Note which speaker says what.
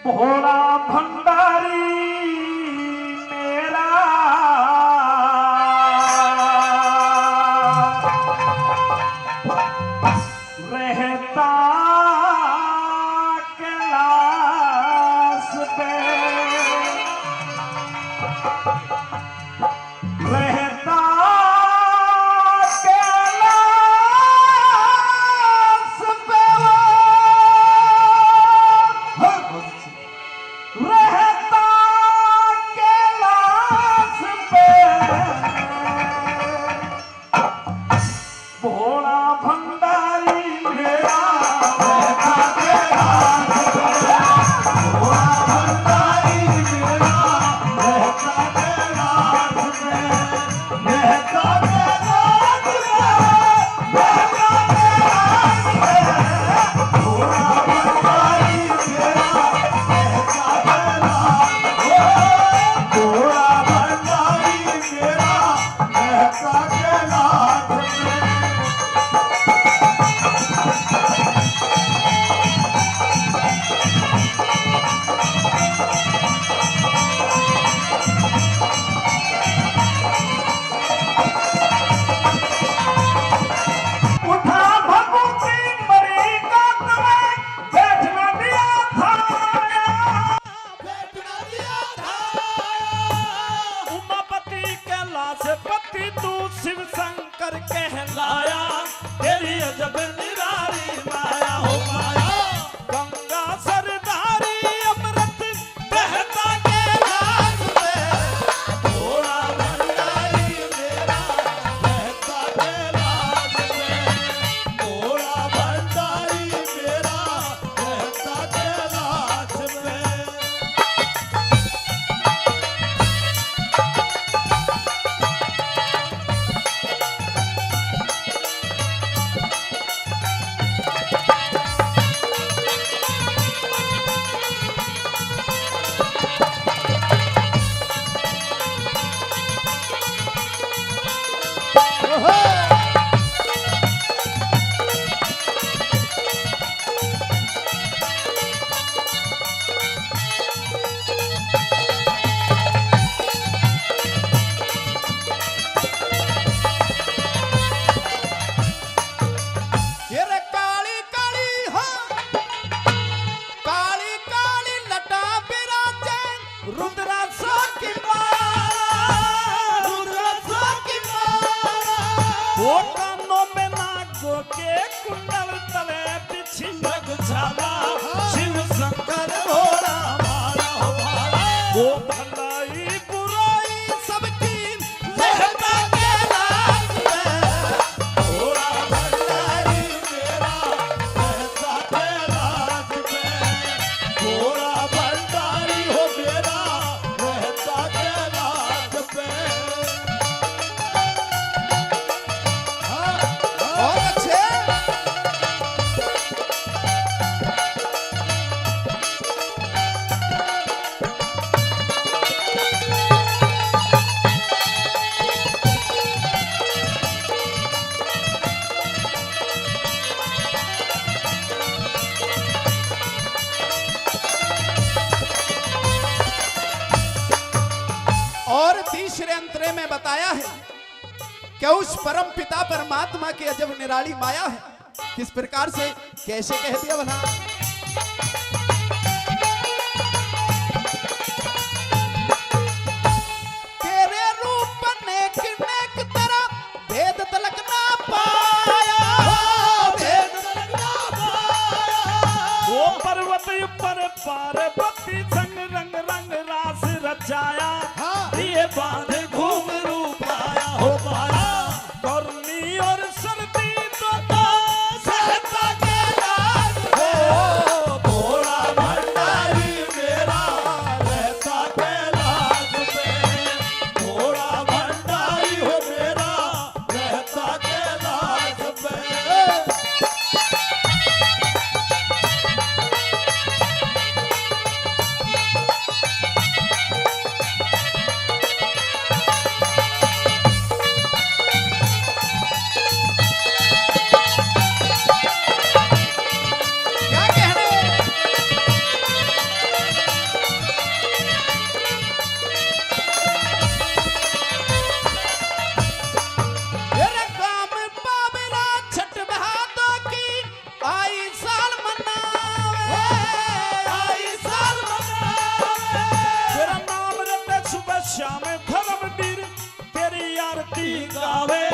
Speaker 1: भोला भंडारी मेरा रहता कैलाश पे, रहता कैलाश पे, रहता कैलाश पे भोला भंडारी मेरा रहता कैलाश पे, भोला भंडारी मेरा रहता कैलाश पे, रहता कैलाश पे, रहता कैलाश पे, भोला भंडारी मेरा रहता कैलाश पे, भोला भंडारी मेरा रहता कैलाश पे। उठा भभूति मरी का तुम्हें बैठ न दिया था, बैठ न दिया था। उमापति कैलाशपति तू शिव शंकर कहलाया, तेरी अजब निराली माया हो माया। गंगा सरदारी अमृत बहता कैलाश में, भोला भंडारी मेरा बहता कैलाश में, भोला भंडारी मेरा बहता कैलाश में। ये रे काली काली हो, काली काली लटा बिराजे रुद्राक्ष की माला, रुद्राक्ष की माला। वो कानों में नागों के कुंडल तले बिछी मृगशाला, शिव शंकर भोला माला हो माला। वो भलाई बुराई सबकी रहता कैलाश में, भोला भंडारी मेरा रहता कैलाश में, भोला भंडारी हो मेरा रहता कैलाश में। बहुत अच्छे। और तीसरे अंतरे में बताया है कि उस परम पिता परमात्मा की अजब निराली माया है। किस प्रकार से, कैसे कह दिया भला। तेरे रूप नेक नेक तेरा भेद तलक ना पाया, भेद तलक ना पाया। वो पर्वत पर पार्वती संग रंग रंग रास रचाया, ये बांधे घुंघरू पाया हो पाया। गर्मी और सर्दी तो सहता कैलाश में, भोला भंडारी मेरा रहता कैलाश में, भोला भंडारी हो मेरा रहता कैलाश में।
Speaker 2: आवे